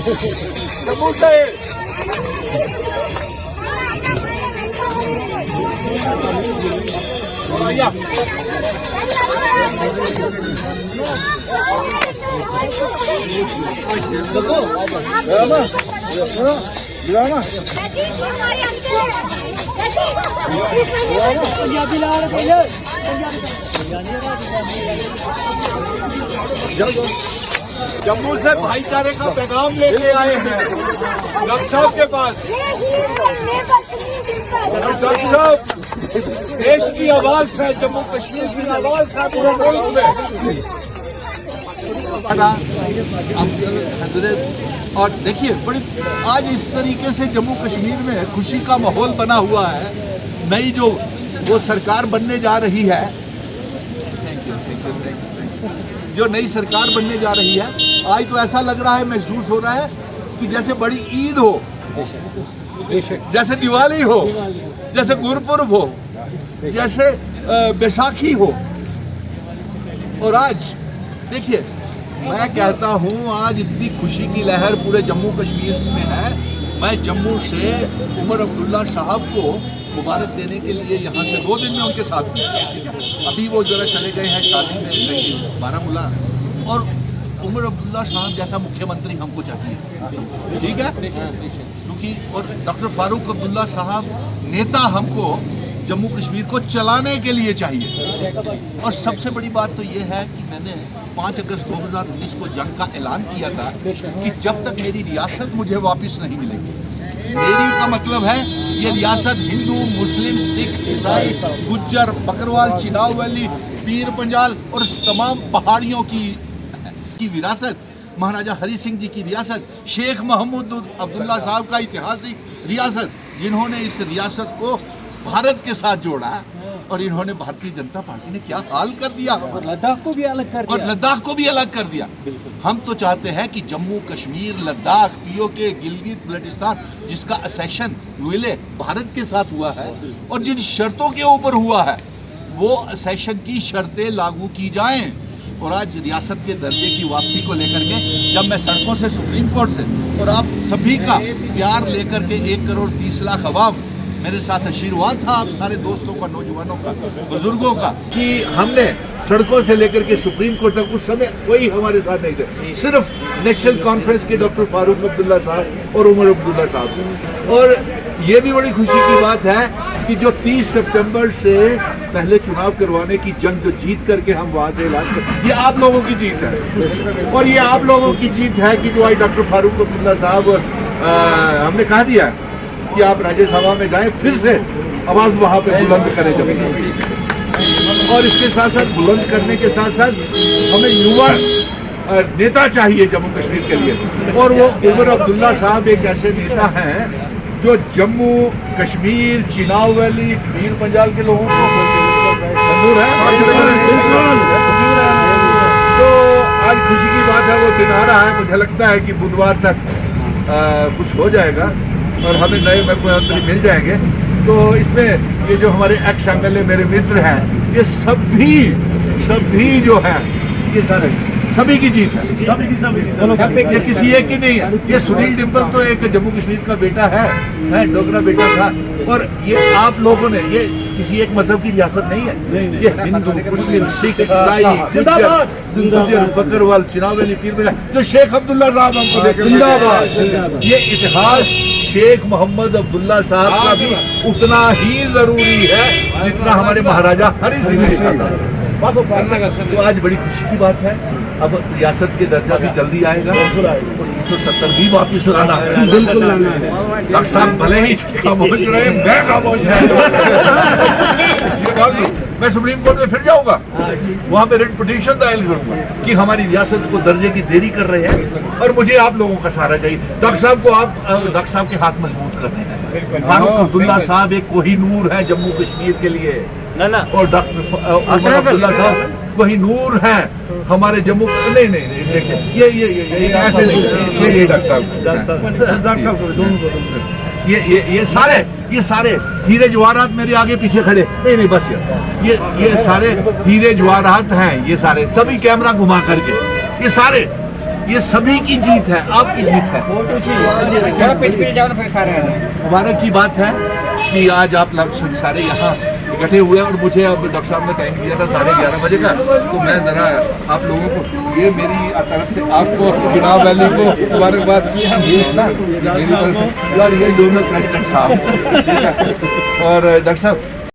जम्मू से जम्मू से भाईचारे का पैगाम लेके आए हैं डॉक्टर साहब के पास। डॉक्टर साहब, देश की आवाज है, जम्मू कश्मीर की आवाज है पूरे मुल्क में। हजरत और देखिए बड़ी आज इस तरीके से जम्मू कश्मीर में खुशी का माहौल बना हुआ है। नई जो वो सरकार बनने जा रही है, जो नई सरकार बनने जा रही है, आज तो ऐसा लग रहा है, महसूस हो रहा है कि जैसे बड़ी ईद हो, जैसे दिवाली हो, जैसे गुरपुरब हो, जैसे बैसाखी हो। और आज देखिए, मैं कहता हूँ आज इतनी खुशी की लहर पूरे जम्मू कश्मीर में है। मैं जम्मू से उमर अब्दुल्ला साहब को मुबारक देने के लिए यहाँ से 2 दिन में उनके साथ थी। अभी वो जरा चले गए हैं शादी में बारामूला। और उमर अब्दुल्ला साहब जैसा मुख्यमंत्री हमको चाहिए, ठीक है, क्योंकि और डॉक्टर फारूक अब्दुल्ला साहब नेता हमको जम्मू कश्मीर को चलाने के लिए चाहिए। और सबसे बड़ी बात तो ये है कि मैंने 5 अगस्त 2019 को जंग का ऐलान किया था कि जब तक मेरी रियासत मुझे वापस नहीं मिलेगी, मेरी का मतलब है ये रियासत हिंदू, मुस्लिम, सिख, ईसाई, गुज्जर, बकरवाल, चिनाव वैली, पीर पंजाल और तमाम पहाड़ियों की विरासत, महाराजा हरि सिंह जी की रियासत, शेख महमूद अब्दुल्ला साहब का ऐतिहासिक रियासत, जिन्होंने इस रियासत को भारत के साथ जोड़ा। और इन्होंने भारतीय जनता पार्टी ने क्या हाल कर दिया, और लद्दाख को भी अलग कर दिया। हम तो चाहते हैं कि जम्मू कश्मीर, लद्दाख, पीओके, गिलगित बल्टिस्तान, जिसका असेशन विलय भारत के साथ हुआ है और जिन शर्तों के ऊपर हुआ है, वो असेशन की शर्तें लागू की जाएं। और आज रियासत के दर्जे की वापसी को लेकर के जब मैं सड़कों से सुप्रीम कोर्ट से और आप सभी का प्यार लेकर के 1 करोड़ 30 लाख अवाम मेरे साथ आशीर्वाद था, आप सारे दोस्तों का, नौजवानों का, बुजुर्गों का, कि हमने सड़कों से लेकर के सुप्रीम कोर्ट तक उस समय कोई हमारे साथ नहीं थे, सिर्फ नेशनल कॉन्फ्रेंस के डॉक्टर फारूक अब्दुल्ला साहब और उमर अब्दुल्ला साहब। और ये भी बड़ी खुशी की बात है कि जो 30 सितंबर से पहले चुनाव करवाने की जंग जो जीत करके हम वहाँ से ऐलान कर, ये आप लोगों की जीत है। और ये आप लोगों की जीत है कि जो आज डॉक्टर फारूक अब्दुल्ला साहब हमने कहा दिया कि आप राज्यसभा में जाएं, फिर से आवाज वहां पे बुलंद करें जब। और इसके साथ साथ बुलंद करने के साथ साथ हमें युवा नेता चाहिए जम्मू कश्मीर के लिए। और वो उमर अब्दुल्ला साहब एक ऐसे नेता हैं जो जम्मू कश्मीर, चिनाव वैली, पीर पंजाल के लोगों को मंजूर है। तो आज खुशी की बात है, वो दिन आ रहा है। मुझे लगता है कि बुधवार तक कुछ हो जाएगा और हमें नए मुख्यमंत्री मिल जाएंगे। तो इसमें ये जो हमारे एक्स एमएलए मेरे मित्र हैं, ये सभी जो हैं, ये सारे सभी की जीत है, ये किसी एक की नहीं है। ये सुनील डिम्पल तो एक जम्मू कश्मीर का बेटा है, डोगरा बेटा था। और ये आप लोगों ने, ये किसी एक मजहब की रियासत नहीं है, ये हिंदू, मुस्लिम, सिख, ईसाई, गुज्जर, बकरवाल, चिनाव वैली, पीर पंजाल, जो शेख अब्दुल्ला साहब हमको देखें, ये इतिहास शेख मोहम्मद अब्दुल्ला साहब का भी उतना ही जरूरी है जितना हमारे महाराजा हरि सिंह जी का। तो आज बड़ी खुशी की बात है। अब रियासत के दर्जा भी जल्दी आएगा और 370 भी वापिस लाना है। बिल्कुल लाना है। डॉक्टर साहब भले ही खामोश रहे, मैं खामोश मैं सुप्रीम कोर्ट में फिर जाऊंगा, वहां पे रिट पिटीशन दायर करूंगा कि हमारी रियासत को दर्जे की देरी कर रहे हैं और मुझे आप लोगों का सहारा चाहिए। डॉक्टर साहब को आप डॉक्टर साहब के हाथ मजबूत करने हैं। फारूक अब्दुल्ला साहब एक कोहिनूर है जम्मू कश्मीर के लिए, और डॉक्टर उमर अब्दुल्ला साहब कोहिनूर हैं हमारे जम्मू। नहीं देखिए ये ऐसे नहीं, ये डॉक्टर साहब ये सारे हीरे जवाहरात मेरे आगे पीछे खड़े, नहीं बस ये सारे हीरे जवाहरात हैं। ये सारे सभी कैमरा घुमा करके ये सारे ये सभी की जीत है, आपकी जीत है। मुबारक की बात है कि आज आप लोग सारे यहाँ इकट्ठे हुए और मुझे अब डॉक्टर साहब ने टाइम दिया था 11:30 बजे का, तो मैं ज़रा आप लोगों को ये मेरी तरफ से आपको चुनाव वैली को मुबारकबाद, ये ना मेरी तरफ से, और ये दोनों प्रेसिडेंट साहब और डॉक्टर साहब